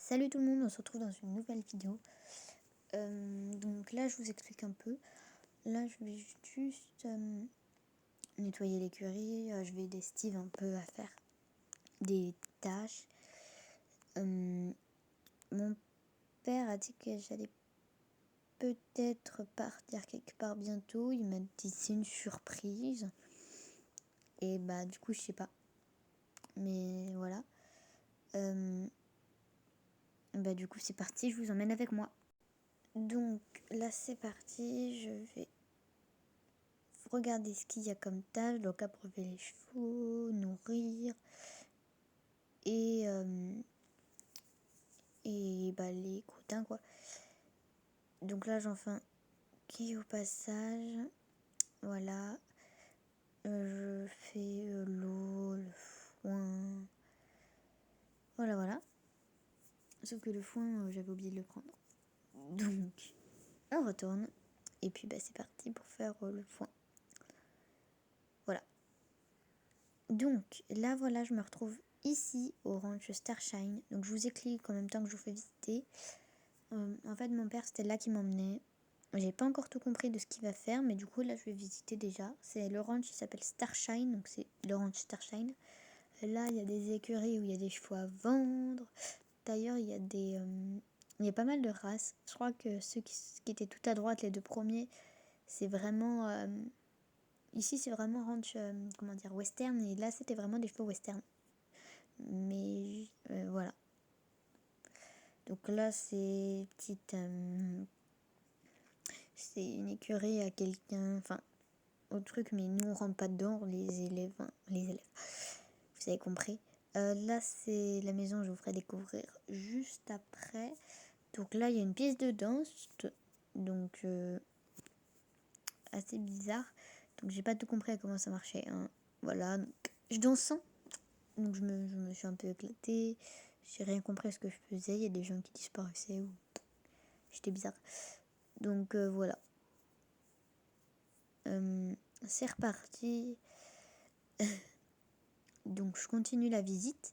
Salut tout le monde, on se retrouve dans une nouvelle vidéo. Donc là, je vous explique un peu. Là, je vais juste nettoyer l'écurie. Je vais aider Steve un peu à faire des tâches. Mon père a dit que j'allais peut-être partir quelque part bientôt. Il m'a dit c'est une surprise. Et bah du coup, je sais pas. Mais voilà. Bah du coup, c'est parti, je vous emmène avec moi. Donc là c'est parti, je vais regarder ce qu'il y a comme tâche, donc abreuver les chevaux, nourrir et bah les croûtins quoi. Donc là j'en fais un qui au passage, voilà, je fais l'eau, le foin, voilà. Sauf que le foin j'avais oublié de le prendre. Donc on retourne et puis bah c'est parti pour faire le foin. Voilà. Donc là voilà, je me retrouve ici au ranch Starshine. Donc je vous explique en même temps que je vous fais visiter. En fait mon père c'était là qui m'emmenait. J'ai pas encore tout compris de ce qu'il va faire, mais du coup là je vais visiter déjà. C'est le ranch qui s'appelle Starshine, donc c'est le ranch Starshine. Là il y a des écuries où il y a des chevaux à vendre. D'ailleurs il y a pas mal de races. Je crois que ceux qui étaient tout à droite, les deux premiers, c'est vraiment ici c'est vraiment ranch western, et là c'était vraiment des chevaux western. Mais voilà. Donc là c'est c'est une écurie à quelqu'un, enfin au truc, mais nous on rentre pas dedans, les élèves, vous avez compris. Là c'est la maison, je vous ferai découvrir juste après. Donc là il y a une piste de danse, donc assez bizarre. Donc j'ai pas tout compris à comment ça marchait, hein. Voilà, donc je danse sans. Donc je me suis un peu éclatée. J'ai rien compris à ce que je faisais. Il y a des gens qui disparaissaient ou j'étais bizarre. Donc voilà. C'est reparti. Donc je continue la visite.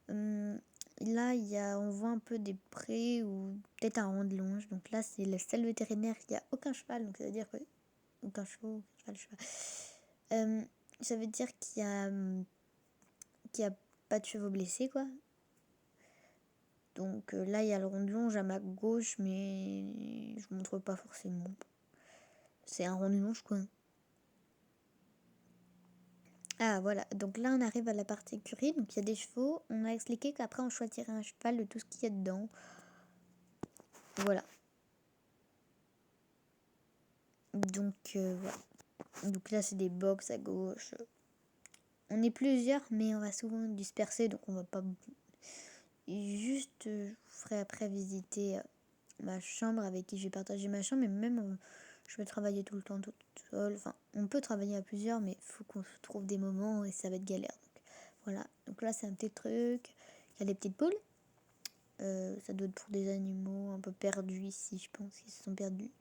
Là on voit un peu des prés ou peut-être un rond de longe. Donc là c'est la salle vétérinaire. Il n'y a aucun cheval, donc ça veut dire que aucun cheval, ça veut dire qu'il y a pas de chevaux blessés quoi. Donc là il y a le rond de longe à ma gauche, mais je montre pas forcément. C'est un rond de longe quoi. Ah voilà, donc là on arrive à la partie écurie, donc il y a des chevaux. On a expliqué qu'après on choisirait un cheval de tout ce qu'il y a dedans. Voilà. Donc voilà. Donc là c'est des box à gauche. On est plusieurs, mais on va souvent disperser, donc on va pas. Juste, je vous ferai après visiter ma chambre avec qui je vais partager ma chambre, mais même je vais travailler tout le temps toute seule. Enfin, on peut travailler à plusieurs, mais il faut qu'on se trouve des moments et ça va être galère. Donc voilà. Donc là c'est un petit truc. Il y a des petites poules. Ça doit être pour des animaux un peu perdus ici, je pense qu'ils se sont perdus.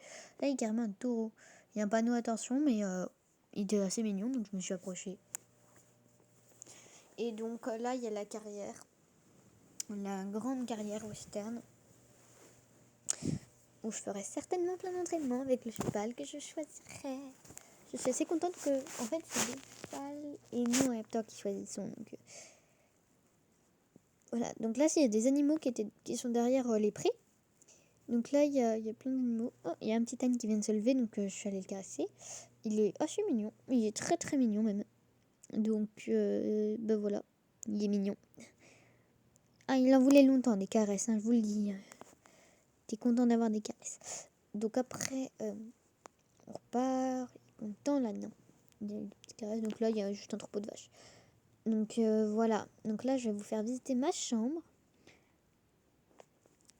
Là, il y a carrément un taureau. Il y a un panneau attention, mais il était assez mignon, donc je me suis approchée. Et donc là, il y a la carrière, la grande carrière western, où je ferai certainement plein d'entraînements avec le cheval que je choisirai. Je suis assez contente que, en fait, c'est le cheval et nous en même temps qui choisissons. Donc, voilà. Donc là, il y a des animaux qui sont derrière les prés. Donc là, il y a plein d'animaux. Oh, il y a un petit âne qui vient de se lever, donc je suis allée le caresser. Il est assez mignon. Il est très très mignon même. Donc, ben voilà. Il est mignon. Ah, il en voulait longtemps des caresses, hein, je vous le dis. T'es content d'avoir des caresses. Donc après, on repart. Content là, non. Il y a des petites caresses. Donc là, il y a juste un troupeau de vaches. Donc voilà. Donc là, je vais vous faire visiter ma chambre.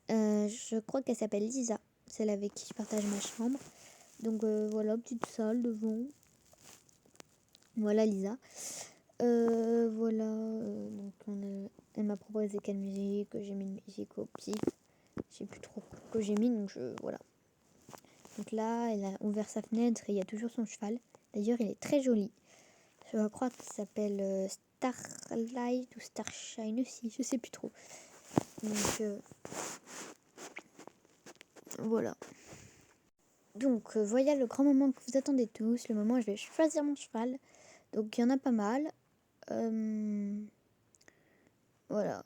Je crois qu'elle s'appelle Lisa, celle avec qui je partage ma chambre. Donc voilà, petite salle devant. Voilà Lisa. Voilà. Donc elle m'a proposé quelle musique, que j'ai mis une musique au pif. Je sais plus trop que j'ai mis, donc voilà. Donc là, elle a ouvert sa fenêtre et il y a toujours son cheval. D'ailleurs, il est très joli. Je crois qu'il s'appelle Starlight ou Starshine aussi, je sais plus trop. Donc voilà. Donc voilà le grand moment que vous attendez tous, le moment où je vais choisir mon cheval. Donc il y en a pas mal. Voilà.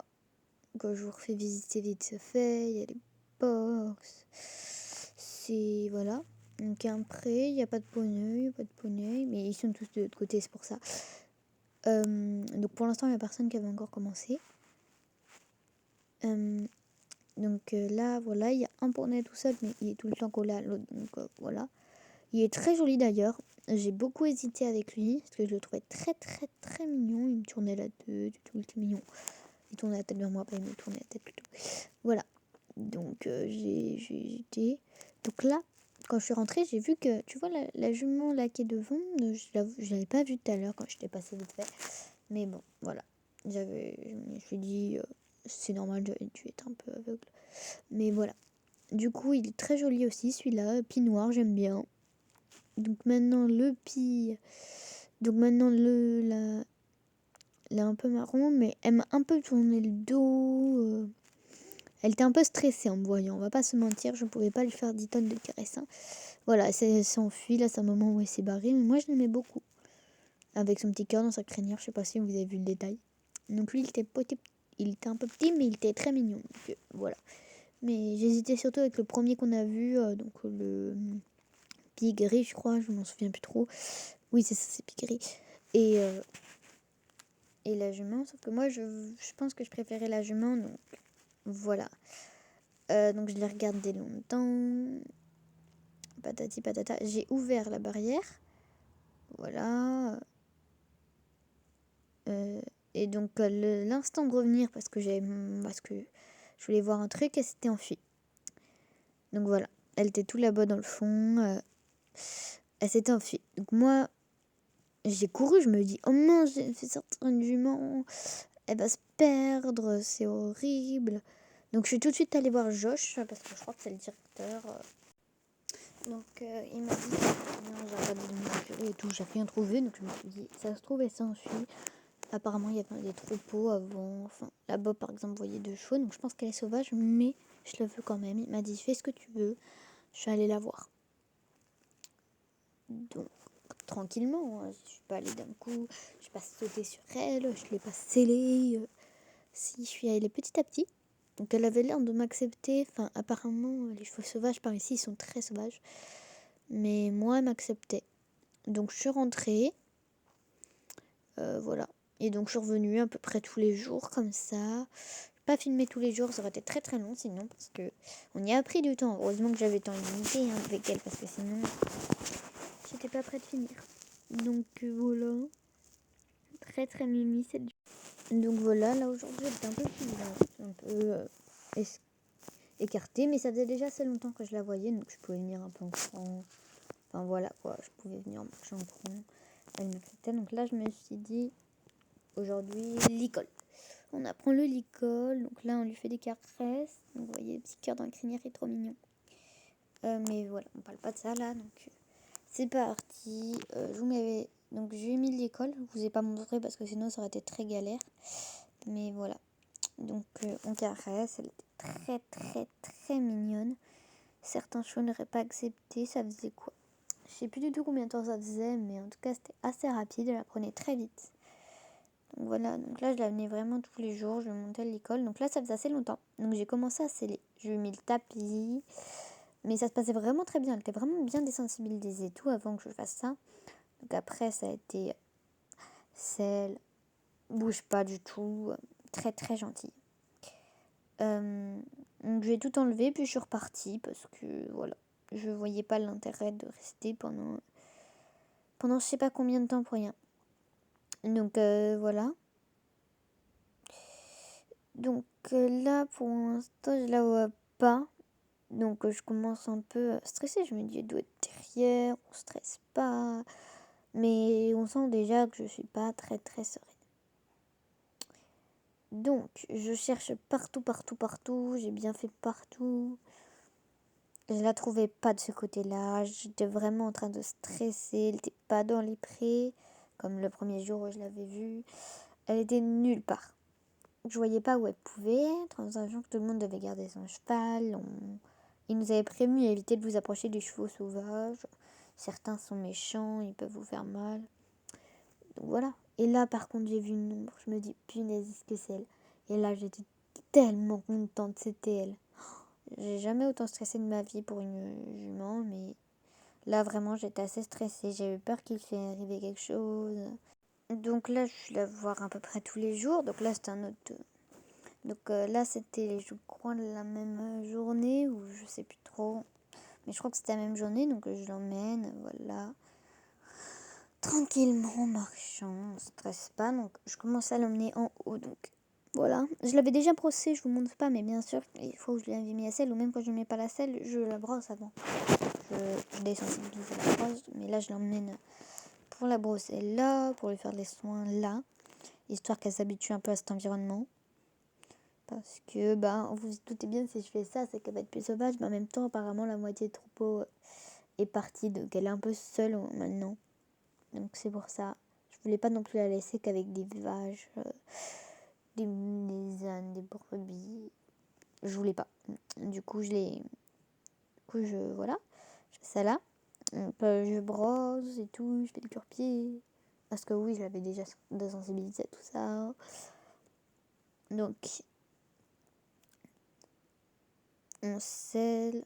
Quand je vous refais visiter vite fait, il y a les box. C'est voilà. Donc il y a un pré, il n'y a pas de poney, mais ils sont tous de l'autre côté, c'est pour ça. Donc pour l'instant, il n'y a personne qui avait encore commencé. Donc là, voilà, il y a un poney tout seul, mais il est tout le temps collé à l'autre. Donc voilà. Il est très joli d'ailleurs. J'ai beaucoup hésité avec lui, parce que je le trouvais très très très mignon. Il me tournait la tête, tout était mignon. Il tournait la tête vers moi, pas il me tournait la tête plutôt. Voilà. Donc j'ai hésité. Donc là, quand je suis rentrée, j'ai vu que, tu vois, la jument là qui est devant, je l'avais pas vue tout à l'heure quand j'étais passée vite fait. Mais bon, voilà. Je me suis dit, c'est normal, j'avais dû être un peu aveugle. Mais voilà. Du coup, il est très joli aussi, celui-là. Pie noir, j'aime bien. Donc maintenant, là, elle est un peu marron, mais elle m'a un peu tourné le dos. Elle était un peu stressée en me voyant, on va pas se mentir, je ne pouvais pas lui faire 10 tonnes de caresses. Voilà, elle s'est enfuie, là c'est un moment où elle s'est barrée, mais moi je l'aimais beaucoup. Avec son petit cœur dans sa crinière, je sais pas si vous avez vu le détail. Donc lui il était un peu petit, mais il était très mignon. Donc voilà. Mais j'hésitais surtout avec le premier qu'on a vu, donc le Pigri, je crois, je m'en souviens plus trop. Oui, c'est ça, c'est Pigri. Et la jument, sauf que moi je pense que je préférais la jument, donc voilà. Donc je l'ai regardé longtemps. Patati patata. J'ai ouvert la barrière. Voilà. Et donc l'instant de revenir parce que je voulais voir un truc, elle s'était enfuie. Donc voilà. Elle était tout là-bas dans le fond. Elle s'était enfuie. Donc moi, j'ai couru, je me dis, oh non, j'ai fait sortir une jument. Elle va se perdre, c'est horrible. Donc je suis tout de suite allée voir Josh, parce que je crois que c'est le directeur. Donc il m'a dit, non, j'ai regardé dans mon bureau et tout, j'ai rien trouvé. Donc je me suis dit, ça se trouve, elle s'enfuit. Apparemment, il y avait des troupeaux avant. Enfin, là-bas, par exemple, vous voyez 2 chevaux. Donc je pense qu'elle est sauvage, mais je la veux quand même. Il m'a dit, fais ce que tu veux. Je suis allée la voir. Donc, tranquillement, hein. Je suis pas allée d'un coup. Je suis pas sautée sur elle. Je l'ai pas scellée. Si, je suis allée petit à petit. Donc elle avait l'air de m'accepter. Enfin, apparemment, les chevaux sauvages par ici, ils sont très sauvages. Mais moi, elle m'acceptait. Donc je suis rentrée. Voilà. Et donc je suis revenue à peu près tous les jours comme ça. Pas filmé tous les jours, ça aurait été très très long sinon, parce que on y a pris du temps. Heureusement que j'avais le temps limité avec elle, parce que sinon j'étais pas prête de finir. Donc voilà. Très très mimi cette. Donc voilà, là aujourd'hui elle était un peu plus un peu écartée, mais ça faisait déjà assez longtemps que je la voyais, donc je pouvais venir un peu en courant. Enfin voilà quoi, je pouvais venir marcher en courant. Elle m'acceptait, donc là je me suis dit aujourd'hui l'école. On apprend le licol, donc là on lui fait des caresses. Donc vous voyez le petit cœur dans la crinière, il est trop mignon. Mais voilà, on parle pas de ça là, donc c'est parti. Donc je lui ai mis l'école, je vous ai pas montré parce que sinon ça aurait été très galère. Mais voilà, donc on caresse, elle était très très très mignonne. Certains chevaux n'auraient pas accepté, ça faisait quoi? Je sais plus du tout combien de temps ça faisait, mais en tout cas c'était assez rapide, elle apprenait très vite. Donc voilà, donc là je la venais vraiment tous les jours, je montais à l'école. Donc là ça faisait assez longtemps. Donc j'ai commencé à sceller. Je lui ai mis le tapis. Mais ça se passait vraiment très bien. Elle était vraiment bien désensibilisée et tout avant que je fasse ça. Donc après ça a été selle, bouge pas du tout, très très gentille. Donc j'ai tout enlevé puis je suis repartie parce que voilà, je voyais pas l'intérêt de rester pendant je sais pas combien de temps pour rien. Donc voilà. Donc là, pour l'instant, je la vois pas. Donc je commence un peu à stresser. Je me dis, elle doit être derrière, on stresse pas. Mais on sent déjà que je suis pas très très sereine. Donc je cherche partout, partout, partout. J'ai bien fait partout. Je la trouvais pas de ce côté-là. J'étais vraiment en train de stresser. Elle n'était pas dans les prés, comme le premier jour où je l'avais vue. Elle était nulle part. je voyais pas où elle pouvait être, en sachant que tout le monde devait garder son cheval. Ils nous avaient prévenu d'éviter de vous approcher des chevaux sauvages. Certains sont méchants, ils peuvent vous faire mal. Donc voilà. Et là, par contre, j'ai vu une ombre. Je me dis, punaise, est-ce que c'est elle? Et là, j'étais tellement contente, c'était elle. J'ai jamais autant stressé de ma vie pour une jument, mais là, vraiment, j'étais assez stressée. J'ai eu peur qu'il s'est arrivé quelque chose. Donc là, je suis la voir à peu près tous les jours. Donc là, c'était un autre. Donc là, c'était, je crois, la même journée, ou je sais plus trop. Mais je crois que c'était la même journée, donc je l'emmène, voilà. Tranquillement, en marchant, on ne stresse pas. Donc je commence à l'emmener en haut, donc voilà. Je l'avais déjà brossé, je vous montre pas, mais bien sûr, il faut que je lui avais mis la selle, ou même quand je ne mets pas la selle, je la brosse avant. Je désensibilise la brosse, mais là, je l'emmène pour la brosser là, pour lui faire des soins là, histoire qu'elle s'habitue un peu à cet environnement. Parce que, vous vous doutez bien, si je fais ça, c'est qu'elle va être plus sauvage. Mais en même temps, apparemment, la moitié du troupeau est partie. Donc, elle est un peu seule maintenant. Donc, c'est pour ça. Je voulais pas non plus la laisser qu'avec des vaches, des ânes, des brebis. Je voulais pas. Du coup, voilà. Je fais ça là. Donc, je brosse et tout. Je fais le cure-pied. Parce que oui, j'avais déjà désensibilisé à tout ça. Donc, on selle.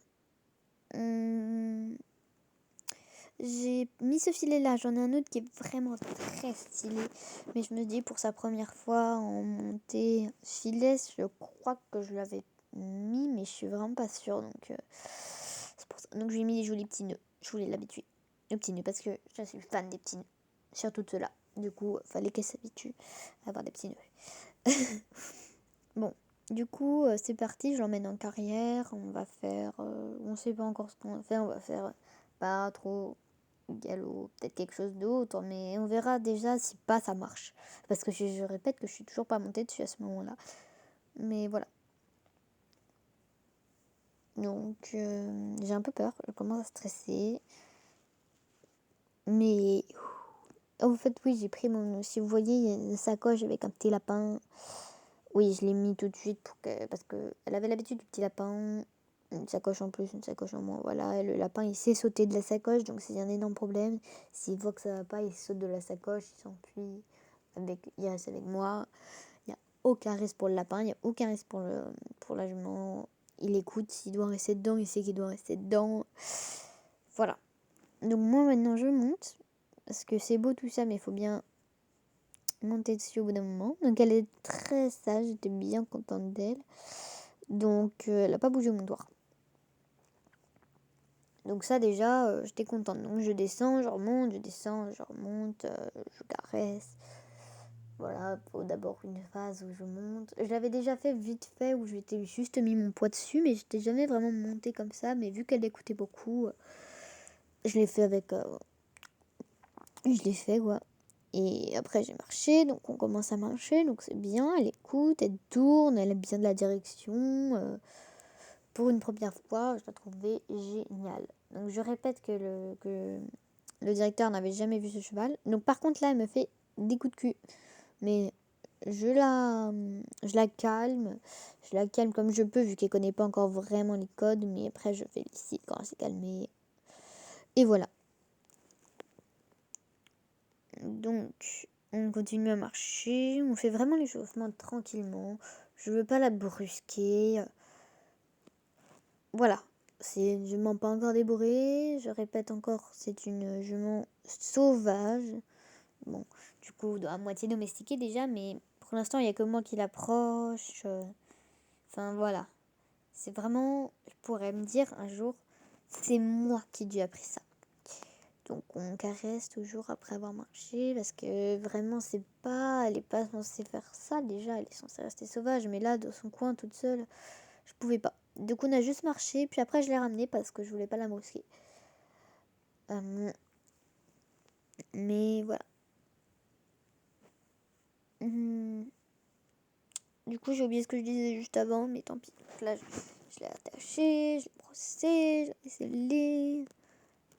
J'ai mis ce filet là, j'en ai un autre qui est vraiment très stylé, mais je me dis pour sa première fois en montée filet, je crois que je l'avais mis, mais je suis vraiment pas sûre, donc c'est pour ça. Donc je lui ai mis des jolis petits nœuds, je voulais l'habituer aux petits nœuds parce que je suis fan des petits nœuds, surtout de ceux-là. Du coup, fallait qu'elle s'habitue à avoir des petits nœuds. Bon, du coup, c'est parti, je l'emmène en carrière, on va faire, on sait pas encore ce qu'on va faire, on va faire pas trop galop, peut-être quelque chose d'autre, mais on verra déjà si pas ça marche. Parce que je répète que je suis toujours pas montée dessus à ce moment-là. Mais voilà. Donc j'ai un peu peur, je commence à stresser. Mais en fait oui, j'ai pris mon. Si vous voyez, il y a une sacoche avec un petit lapin. Oui, je l'ai mis tout de suite parce qu'elle avait l'habitude du petit lapin. Une sacoche en plus, une sacoche en moins. Voilà, et le lapin il sait sauter de la sacoche, donc c'est un énorme problème. S'il voit que ça va pas, il saute de la sacoche, il s'enfuit. Il reste avec moi. Il n'y a aucun risque pour le lapin, il n'y a aucun risque pour la jument. Il écoute, s'il doit rester dedans, il sait qu'il doit rester dedans. Voilà. Donc moi maintenant je monte, parce que c'est beau tout ça, mais il faut bien monter dessus au bout d'un moment. Donc elle est très sage, j'étais bien contente d'elle. Donc elle n'a pas bougé mon doigt. Donc ça déjà, j'étais contente. Donc je descends, je remonte, je descends, je remonte, je caresse. Voilà, faut d'abord une phase où je monte. Je l'avais déjà fait vite fait, où j'étais juste mis mon poids dessus, mais j'étais jamais vraiment montée comme ça. Mais vu qu'elle écoutait beaucoup, je l'ai fait avec... je l'ai fait, quoi. Et après j'ai marché, donc on commence à marcher, donc c'est bien, elle écoute, elle tourne, elle a bien de la direction. Pour une première fois, je la trouvais géniale. Donc je répète que le directeur n'avait jamais vu ce cheval. Donc par contre là, elle me fait des coups de cul. Mais je la calme comme je peux, vu qu'elle connaît pas encore vraiment les codes. Mais après, je félicite quand elle s'est calmée. Et voilà. Donc, on continue à marcher. On fait vraiment l'échauffement tranquillement. Je veux pas la brusquer. Voilà. C'est une jument pas encore débourrée. Je répète encore, c'est une jument sauvage. Bon, du coup, à moitié domestiquée déjà, mais pour l'instant, il n'y a que moi qui l'approche. Enfin, voilà. C'est vraiment, je pourrais me dire un jour, c'est moi qui lui ai appris ça. Donc, on caresse toujours après avoir marché, parce que vraiment, elle est pas censée faire ça déjà, elle est censée rester sauvage, mais là, dans son coin, toute seule, je pouvais pas. Donc, on a juste marché, puis après, je l'ai ramenée parce que je voulais pas la brusquer. Mais voilà. Du coup, j'ai oublié ce que je disais juste avant, mais tant pis. Donc là, je l'ai attaché, je l'ai brossé, je l'ai scellé.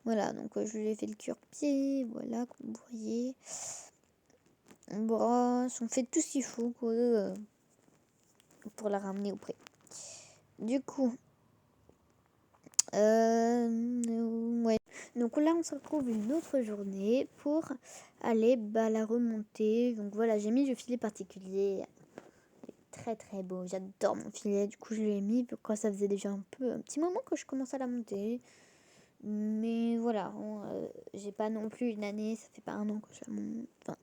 Voilà, donc je lui ai fait le cure-pied, voilà, comme vous voyez. On brosse, on fait tout ce qu'il faut, quoi. pour la ramener au pré. Du coup, ouais. Donc là, on se retrouve une autre journée pour aller la remonter. Donc voilà, j'ai mis le filet particulier. Très très beau, j'adore mon filet. Du coup, je l'ai mis quand ça faisait déjà un petit moment que je commençais à la monter. Mais voilà, j'ai pas non plus une année, ça fait pas un an que je la monte. Enfin,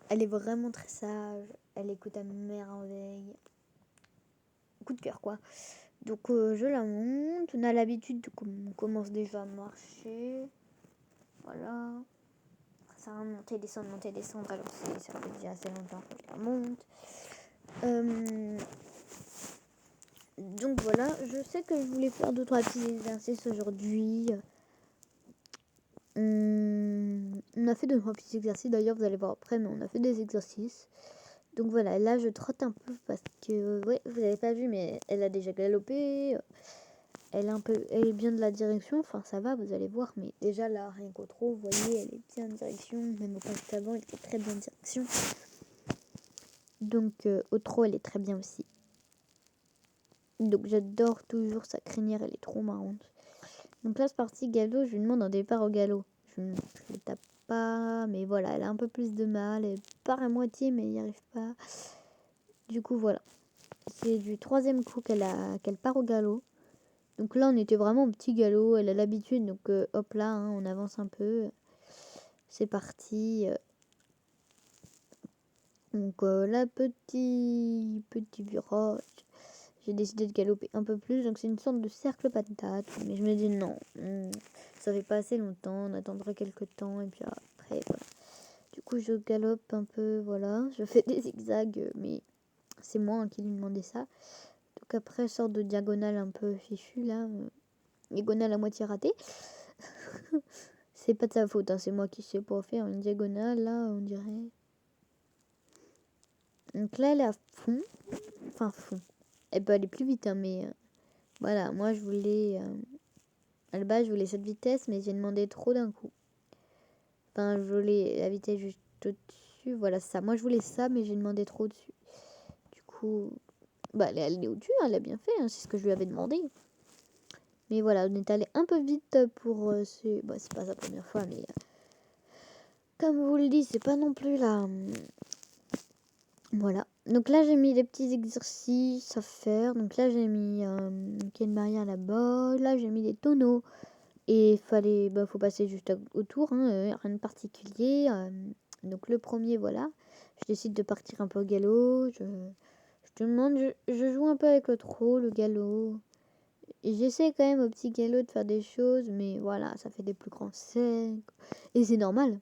elle est vraiment très sage, elle écoute à merveille. Coup de cœur quoi. Donc je la monte, on a l'habitude on commence déjà à marcher. Voilà. Ça va monter, descendre, alors ça fait déjà assez longtemps que je la monte. Donc voilà, je sais que je voulais faire 2-3 petits exercices aujourd'hui. On a fait 2-3 petits exercices, d'ailleurs vous allez voir après, mais on a fait des exercices. Donc voilà, là je trotte un peu parce que, ouais, vous n'avez pas vu, mais elle a déjà galopé. Elle est bien de la direction, enfin ça va, vous allez voir, mais déjà là, rien qu'au trot, vous voyez, elle est bien de direction, même au pas avant, elle était très bien de direction. Donc au trot, elle est très bien aussi. Donc j'adore toujours sa crinière, elle est trop marrante. Donc là c'est parti, galop, je lui demande un départ au galop. Je ne tape pas, mais voilà, elle a un peu plus de mal, elle part à moitié, mais elle n'y arrive pas. Du coup voilà, c'est du 3e coup qu'elle part au galop. Donc là, on était vraiment au petit galop. Elle a l'habitude. Donc hop là, hein, on avance un peu. C'est parti. Donc là, petit virage. J'ai décidé de galoper un peu plus. Donc c'est une sorte de cercle patate. Mais je me dis non. Ça fait pas assez longtemps. On attendra quelques temps. Et puis après, voilà. Du coup, je galope un peu. Voilà. Je fais des zigzags. Mais c'est moi qui lui demandais ça. Donc après, sorte de diagonale un peu fichue là. Diagonale à moitié ratée. C'est pas de sa faute, hein, c'est moi qui sais pas faire une diagonale là, on dirait. Donc là, elle est à fond. Enfin, fond. Elle peut aller plus vite, hein, mais voilà, moi je voulais. À la base, je voulais cette vitesse, mais j'ai demandé trop d'un coup. Enfin, je voulais la vitesse juste au-dessus. Voilà, ça. Moi je voulais ça, mais j'ai demandé trop dessus. Du coup, bah, elle est au-dessus, hein, elle a bien fait, hein, c'est ce que je lui avais demandé. Mais voilà, on est allé un peu vite pour. C'est pas sa première fois, mais. Comme je vous le dis, c'est pas non plus là. Voilà. Donc là, j'ai mis des petits exercices à faire. Donc là, j'ai mis une barrière là-bas. Là, j'ai mis des tonneaux. Et faut passer juste autour. Hein, rien de particulier. Donc le premier, voilà. Je décide de partir un peu au galop. Je demande, je joue un peu avec le trot, le galop. Et j'essaie quand même au petit galop de faire des choses. Mais voilà, ça fait des plus grands cercles. Et c'est normal.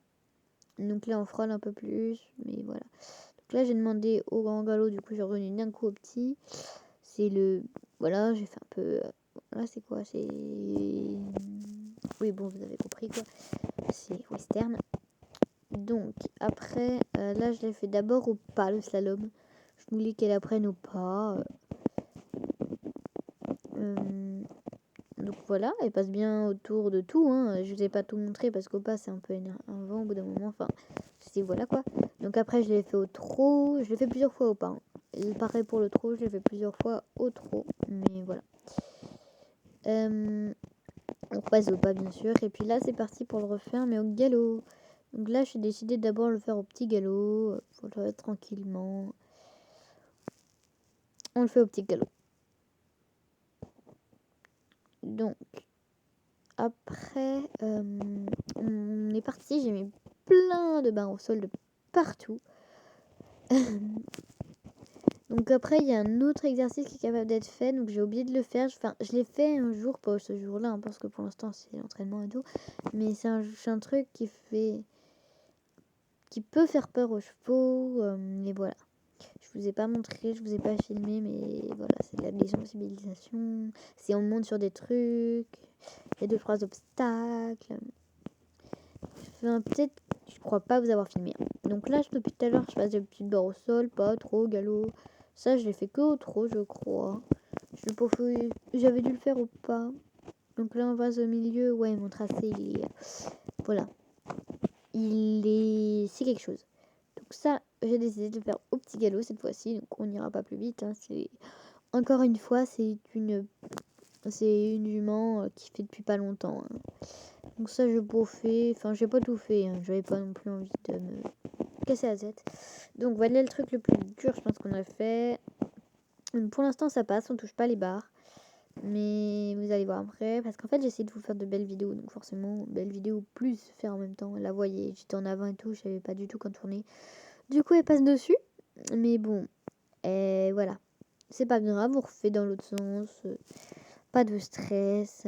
Donc là, on frôle un peu plus. Mais voilà. Donc là, j'ai demandé au grand galop, du coup, j'ai revenu d'un coup au petit. C'est le. Voilà, j'ai fait un peu. Là, c'est quoi? C'est. Oui, bon, vous avez compris quoi. C'est western. Donc, après, là, je l'ai fait d'abord au pas, le slalom. Je voulais qu'elle apprenne au pas. Donc voilà, elle passe bien autour de tout. Hein. Je vous ai pas tout montré parce qu'au pas, c'est un peu un vent au bout d'un moment. Enfin, c'est voilà quoi. Donc après, je l'ai fait au trot. Je l'ai fait plusieurs fois au pas. Hein. Et pareil pour le trot, je l'ai fait plusieurs fois au trot. Mais voilà. On repasse au pas bien sûr. Et puis là, c'est parti pour le refaire, mais au galop. Donc là, j'ai décidé d'abord de le faire au petit galop. Pour le faire tranquillement. On le fait au petit galop. Donc, après, on est parti. J'ai mis plein de barres au sol de partout. Donc après, il y a un autre exercice qui est capable d'être fait. Donc j'ai oublié de le faire. Je l'ai fait un jour, pas ce jour-là, hein, parce que pour l'instant, c'est l'entraînement et tout. Mais c'est un truc qui peut faire peur aux chevaux. Et voilà. Je vous ai pas montré, je vous ai pas filmé, mais voilà, c'est de la désensibilisation. C'est on monte sur des trucs. Il y a 2-3 obstacles. Peut-être, je crois pas vous avoir filmé. Donc là, depuis tout à l'heure, je faisais des petites barres au sol, pas trop, galop. Ça, je l'ai fait que au trop, je crois. J'avais dû le faire au pas. Donc là, on va au milieu. Ouais, mon tracé, il est. Voilà. C'est quelque chose. Donc ça, j'ai décidé de le faire au petit galop cette fois-ci, donc on n'ira pas plus vite. Hein. Encore une fois, c'est une jument qui fait depuis pas longtemps. Hein. Donc ça, j'ai pas fait. Enfin, j'ai pas tout fait. Hein. J'avais pas non plus envie de me casser la tête. Donc voilà le truc le plus dur, je pense qu'on a fait. Pour l'instant, ça passe. On touche pas les barres. Mais vous allez voir après. Parce qu'en fait, j'essaie de vous faire de belles vidéos. Donc forcément, belles vidéos plus faire en même temps. Là, vous voyez, j'étais en avant et tout. Je savais pas du tout quand tourner. Du coup, elle passe dessus. Mais bon. Et voilà. C'est pas grave. On refait dans l'autre sens. Pas de stress.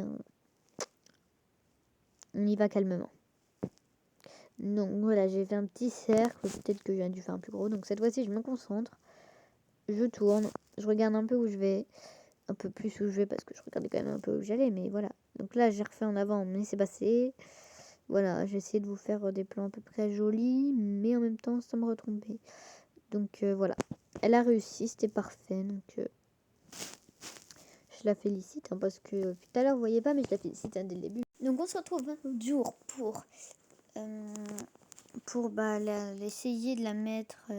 On y va calmement. Donc voilà, j'ai fait un petit cercle. Peut-être que j'ai dû faire un plus gros. Donc cette fois-ci, je me concentre. Je tourne. Je regarde un peu où je vais. Un peu plus où je vais parce que je regardais quand même un peu où j'allais. Mais voilà. Donc là, j'ai refait en avant. Mais c'est passé. Voilà, j'ai essayé de vous faire des plans à peu près jolis. Mais en même temps, sans me retromper. Donc voilà. Elle a réussi. C'était parfait. Donc je la félicite. Hein, parce que tout à l'heure, vous voyez pas. Mais je la félicite dès le début. Donc on se retrouve un autre jour pour essayer de la mettre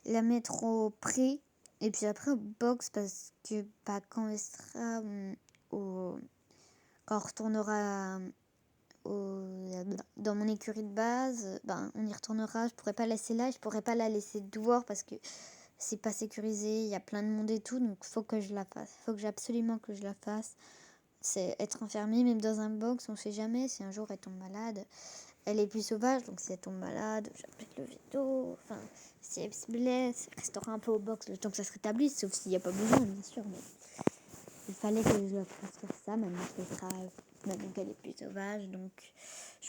la mettre au pré et puis après au box parce que quand elle sera quand on retournera dans mon écurie de base, on y retournera. Je pourrais pas la laisser là, je pourrais pas la laisser dehors parce que c'est pas sécurisé, il y a plein de monde et tout, donc faut que je la fasse, absolument que je la fasse. C'est être enfermée même dans un box, on sait jamais si un jour elle tombe malade. Elle est plus sauvage, donc si elle tombe malade, j'appelle le veto. Enfin, si elle se blesse, elle restera un peu au box le temps que ça se rétablisse, sauf s'il n'y a pas besoin, bien sûr. Mais il fallait que je la fasse faire ça. Maintenant, maintenant qu'elle est plus sauvage. Donc,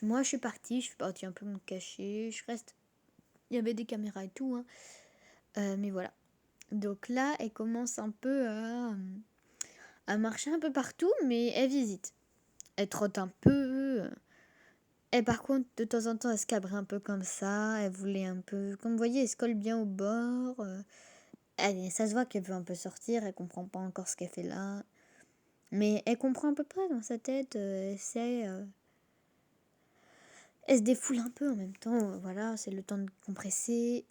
moi, je suis partie un peu me cacher. Je reste. Il y avait des caméras et tout. Hein. Mais voilà. Donc là, elle commence un peu à marcher un peu partout, mais elle visite. Elle trotte un peu. Et par contre, de temps en temps, elle se cabrait un peu comme ça. Elle voulait un peu... Comme vous voyez, elle se colle bien au bord. Ça se voit qu'elle veut un peu sortir. Elle comprend pas encore ce qu'elle fait là. Mais elle comprend à peu près dans sa tête. Elle sait... Elle se défoule un peu en même temps. Voilà, c'est le temps de compresser.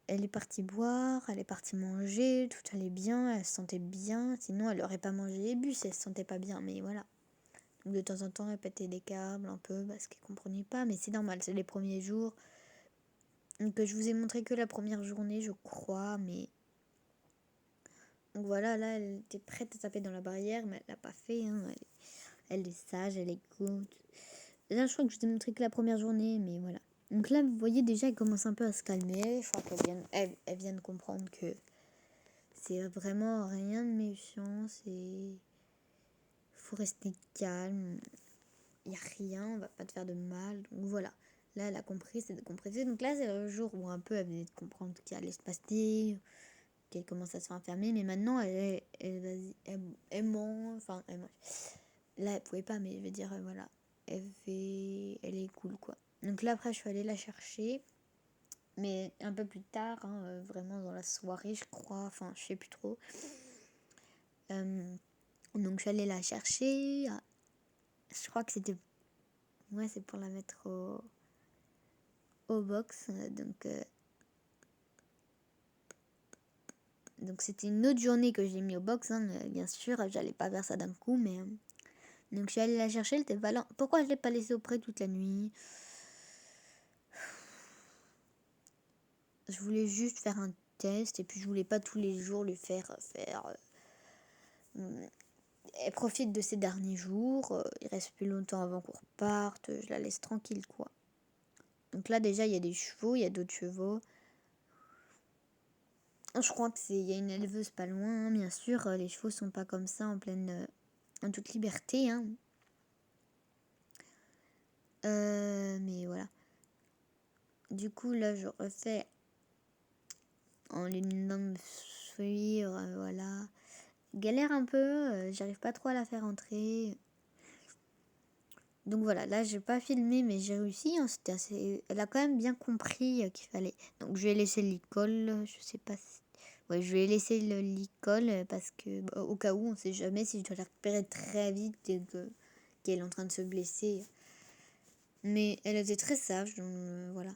Elle est partie boire. Elle est partie manger. Tout allait bien. Elle se sentait bien. Sinon, elle n'aurait pas mangé et bu si elle se sentait pas bien. Mais voilà. Donc de temps en temps, elle pétait des câbles un peu parce qu'elle comprenait pas. Mais c'est normal, c'est les premiers jours. Donc je vous ai montré que la première journée, je crois. Mais donc voilà, là, elle était prête à taper dans la barrière, mais elle l'a pas fait. Hein. Elle est sage, elle écoute. Là, je crois que je vous ai montré que la première journée, mais voilà. Donc là, vous voyez déjà, elle commence un peu à se calmer. Je crois qu'elle vient de comprendre que c'est vraiment rien de méchant. Faut rester calme. Il n'y a rien, on va pas te faire de mal. Donc voilà. Là, elle a compris, c'est de compresser. Donc là, c'est le jour où un peu elle venait de comprendre qu'il allait se passer, qu'elle commence à se faire enfermer. Mais maintenant, elle ment. Enfin, elle mange. Là, elle pouvait pas, mais je veux dire, voilà. Elle est cool, quoi. Donc là, après, je suis allée la chercher. Mais un peu plus tard, hein, vraiment dans la soirée, je crois. Enfin, je sais plus trop. Donc, je suis allée la chercher. Je crois que c'était... Ouais, c'est pour la mettre au box. Donc c'était une autre journée que j'ai mis au box. Hein, bien sûr, j'allais pas faire ça d'un coup. Mais donc je suis allée la chercher. Elle était pas là. Pourquoi je l'ai pas laissée auprès toute la nuit? Je voulais juste faire un test. Et puis je voulais pas tous les jours lui faire... Elle profite de ces derniers jours. Il reste plus longtemps avant qu'on reparte. Je la laisse tranquille, quoi. Donc là, déjà, il y a des chevaux. Il y a d'autres chevaux. Je crois que il y a une éleveuse pas loin. Hein, bien sûr, les chevaux sont pas comme ça en toute liberté. Hein. Mais voilà. Du coup, là, je refais en lui demandant de me suivre. Voilà. Galère un peu. J'arrive pas trop à la faire entrer. Donc voilà, là, j'ai pas filmé, mais j'ai réussi. Hein, c'était assez... Elle a quand même bien compris qu'il fallait. Donc, je vais laisser l'école. Je sais pas si... Ouais, je vais laisser l'école parce que, au cas où, on sait jamais si je dois la récupérer très vite et qu'elle est en train de se blesser. Mais elle était très sage, donc voilà.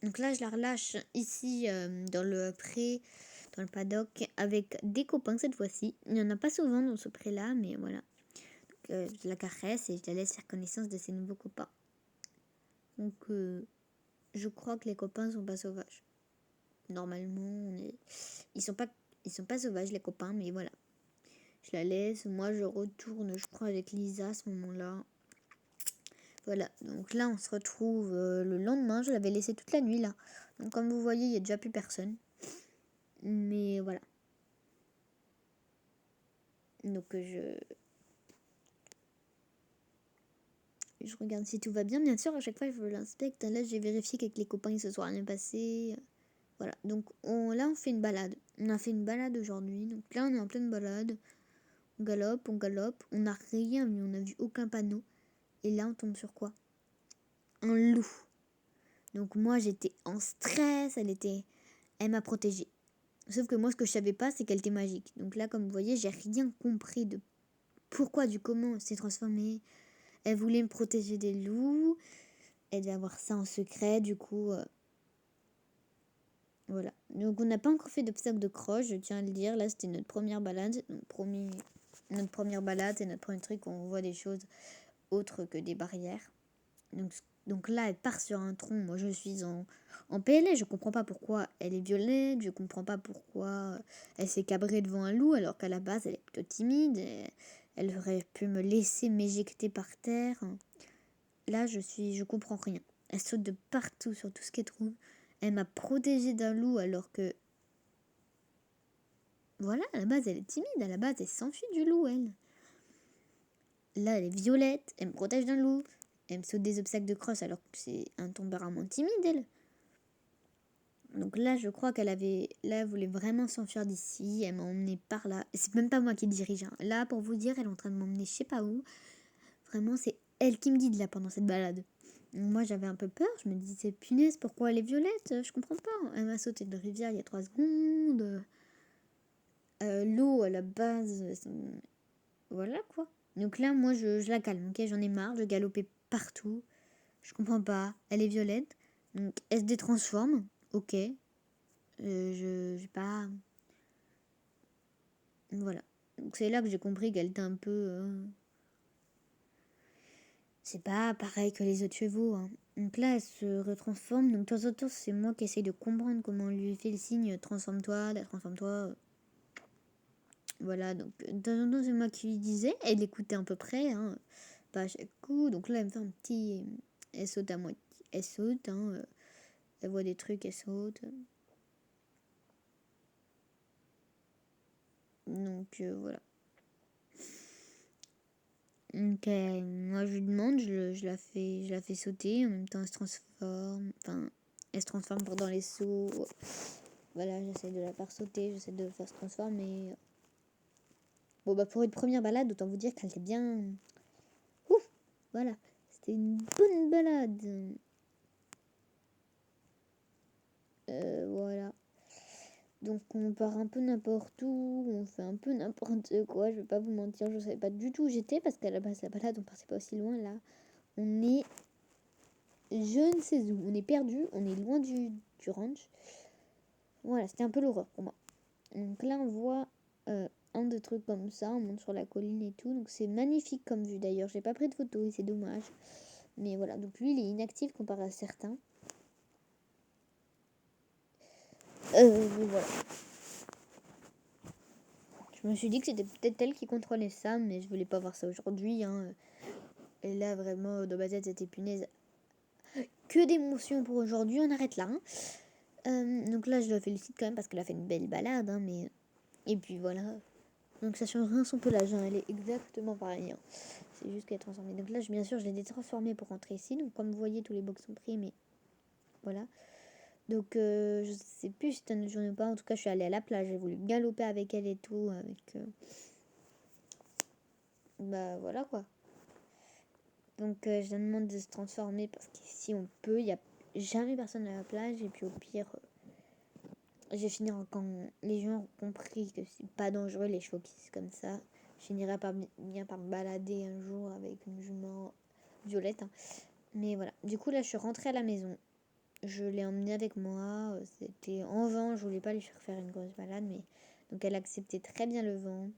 Donc là, je la relâche ici dans le pré, dans le paddock, avec des copains cette fois-ci. Il n'y en a pas souvent dans ce pré-là, mais voilà. Donc, je la caresse et je la laisse faire connaissance de ses nouveaux copains. Donc, je crois que les copains sont pas sauvages. Normalement, ils sont pas sauvages les copains, mais voilà. Je la laisse. Moi, je retourne, je crois, avec Lisa à ce moment-là. Voilà, donc là on se retrouve le lendemain, je l'avais laissé toute la nuit là. Donc comme vous voyez, il n'y a déjà plus personne. Mais voilà. Donc je regarde si tout va bien. Bien sûr, à chaque fois je l'inspecte. Là j'ai vérifié qu'avec les copains il se soit rien passé. Voilà, donc là on fait une balade. On a fait une balade aujourd'hui. Donc là on est en pleine balade. On galope, on galope. On n'a rien vu, on n'a vu aucun panneau. Et là on tombe sur quoi? Un loup. Donc moi j'étais en stress, elle m'a protégée. Sauf que moi ce que je savais pas c'est qu'elle était magique. Donc là comme vous voyez j'ai rien compris de pourquoi du comment elle s'est transformée. Elle voulait me protéger des loups. Elle devait avoir ça en secret du coup. Voilà. Donc on n'a pas encore fait d'obstacle de croche, je tiens à le dire. Là c'était notre première balade. Donc notre première balade c'est notre premier truc où on voit des choses autres que des barrières. Donc là, elle part sur un tronc. Moi, je suis en PLS. Je comprends pas pourquoi elle est violette. Je comprends pas pourquoi elle s'est cabrée devant un loup alors qu'à la base, elle est plutôt timide. Elle aurait pu me laisser m'éjecter par terre. Là, je comprends rien. Elle saute de partout sur tout ce qu'elle trouve. Elle m'a protégée d'un loup alors que, voilà, à la base, elle est timide. À la base, elle s'enfuit du loup, elle. Là, elle est violette. Elle me protège d'un loup. Elle me saute des obstacles de crosse alors que c'est un tempérament timide, elle. Donc là, je crois elle voulait vraiment s'enfuir d'ici. Elle m'a emmené par là. C'est même pas moi qui dirige. Hein. Là, pour vous dire, elle est en train de m'emmener je sais pas où. Vraiment, c'est elle qui me guide là pendant cette balade. Donc moi, j'avais un peu peur. Je me disais, punaise, pourquoi elle est violette? Je comprends pas. Elle m'a sauté de rivière il y a 3 secondes. L'eau, à la base, voilà quoi. Donc là, moi, je la calme. Ok, j'en ai marre. Je galopais partout. Je comprends pas. Elle est violette. Donc, elle se détransforme. Ok. Je j'ai pas. Voilà. Donc c'est là que j'ai compris qu'elle était un peu. C'est pas pareil que les autres chevaux. Hein. Donc là, elle se retransforme. Donc de temps en temps, c'est moi qui essaye de comprendre comment on lui fait le signe transforme-toi, transforme-toi. Voilà, donc de temps en temps, c'est moi qui lui disais. Elle écoutait à peu près, hein, pas à chaque coup. Donc là, elle me fait un petit. Elle saute à moitié. Elle saute, hein, elle voit des trucs, elle saute. Donc voilà. Donc, moi je lui demande, je la fais sauter, en même temps elle se transforme, enfin elle se transforme pendant les sauts. Voilà, j'essaie de la faire sauter, j'essaie de la faire se transformer. Bon bah pour une première balade, autant vous dire qu'elle était bien. Ouf, voilà, c'était une bonne balade. Voilà. Donc on part un peu n'importe où, on fait un peu n'importe quoi, je vais pas vous mentir, je savais pas du tout où j'étais parce qu'à la base la balade on partait pas aussi loin là. On est je ne sais où. On est perdu, on est loin du ranch. Voilà, c'était un peu l'horreur pour moi. Donc là, on voit un de trucs comme ça, on monte sur la colline et tout. Donc c'est magnifique comme vue d'ailleurs. J'ai pas pris de photos et c'est dommage. Mais voilà, donc lui, il est inactif comparé à certains. Mais voilà. Je me suis dit que c'était peut-être elle qui contrôlait ça, mais je voulais pas voir ça aujourd'hui. Hein. Et là, vraiment, dans ma tête, c'était punaise. Que d'émotions pour aujourd'hui, on arrête là. Hein. Donc là, je la félicite quand même parce qu'elle a fait une belle balade. Hein, mais... Et puis voilà. Donc ça change rien son pelage, hein. Elle est exactement pareille. Hein. C'est juste qu'elle est transformée. Donc là, bien sûr, je l'ai détransformée pour rentrer ici. Donc comme vous voyez, tous les box sont pris, mais voilà. Donc je sais plus si c'était une journée ou pas. En tout cas, je suis allée à la plage. J'ai voulu galoper avec elle et tout. Avec, bah voilà quoi. Donc je la demande de se transformer parce qu'ici on peut. Il n'y a jamais personne à la plage. Et puis au pire, je vais finir quand les gens ont compris que c'est pas dangereux les chevaux qui c'est comme ça. Je finirai bien par me balader un jour avec une jument violette. Hein. Mais voilà. Du coup, là, je suis rentrée à la maison. je l'ai emmenée avec moi. C'était en vent, je voulais pas lui faire une grosse balade, mais donc elle acceptait très bien le vent.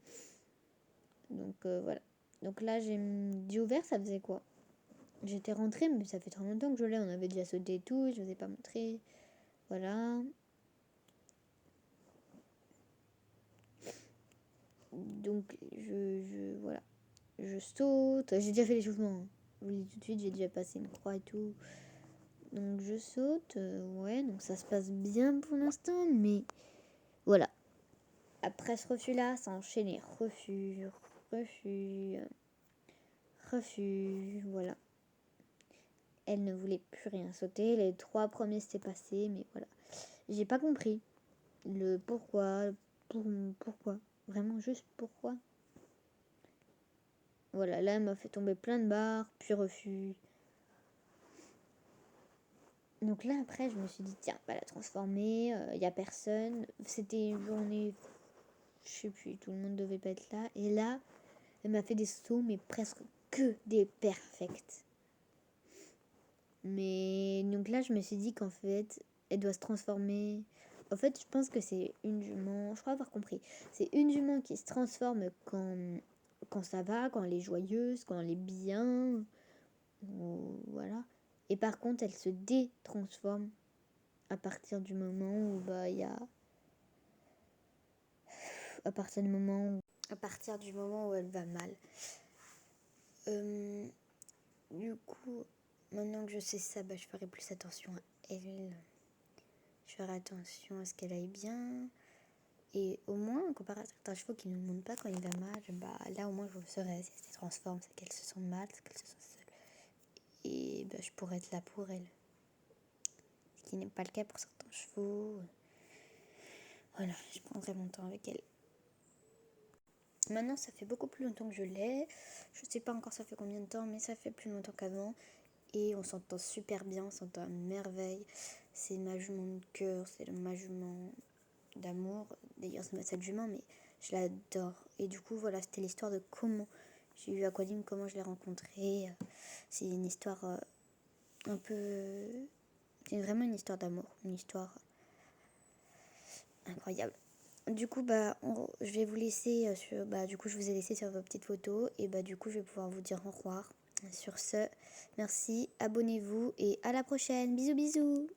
Donc voilà. Donc là, j'ai dit ouvert, ça faisait quoi? J'étais rentrée, mais ça fait trop longtemps que je l'ai. On avait déjà sauté et tout, je vous ai pas montré. Voilà. Donc voilà. Je saute. J'ai déjà fait l'échauffement, hein. Je vous le dis tout de suite, j'ai déjà passé une croix et tout. Donc je saute. Ouais, donc ça se passe bien pour l'instant, mais voilà. Après ce refus-là, ça a enchaîné. Refus, refus, refus. Voilà. Elle ne voulait plus rien sauter. Les 3 premiers s'étaient passés, mais voilà. J'ai pas compris le pourquoi. Pourquoi. Vraiment juste pourquoi. Voilà, là, elle m'a fait tomber plein de barres, puis refus. Donc là, après, je me suis dit, tiens, pas la transformer, y a personne. C'était une journée, je sais plus, tout le monde devait pas être là. Et là, elle m'a fait des sauts, mais presque que des perfects. Mais donc là, je me suis dit qu'en fait, elle doit se transformer. En fait, je pense que c'est une jument, je crois avoir compris. C'est une jument qui se transforme quand ça va, quand elle est joyeuse, quand elle est bien. Voilà. Et par contre, elle se détransforme à partir du moment où il y a à partir du moment où elle va mal. Du coup, maintenant que je sais ça, je ferai plus attention à elle. Je ferai attention à ce qu'elle aille bien. Et au moins, comparé à certains chevaux qui ne nous montrent pas quand il va mal, là au moins je saurais si elle se transforme, c'est qu'elle se sent mal, c'est qu'elle se sent seule. Et je pourrais être là pour elle. Ce qui n'est pas le cas pour certains chevaux. Voilà, je prendrai mon temps avec elle. Maintenant, ça fait beaucoup plus longtemps que je l'ai. Je sais pas encore ça fait combien de temps, mais ça fait plus longtemps qu'avant. Et on s'entend super bien, on s'entend à merveille. C'est ma jument de cœur, c'est ma jument d'amour. D'ailleurs, c'est ma seule jument, mais je l'adore. Et du coup, voilà, c'était l'histoire de comment j'ai eu Aquadim, comment je l'ai rencontrée. C'est une histoire un peu... C'est vraiment une histoire d'amour, une histoire incroyable. Du coup, je vais vous laisser du coup, je vous ai laissé sur vos petites photos. Et du coup, je vais pouvoir vous dire au revoir. Sur ce, merci, abonnez-vous et à la prochaine. Bisous, bisous.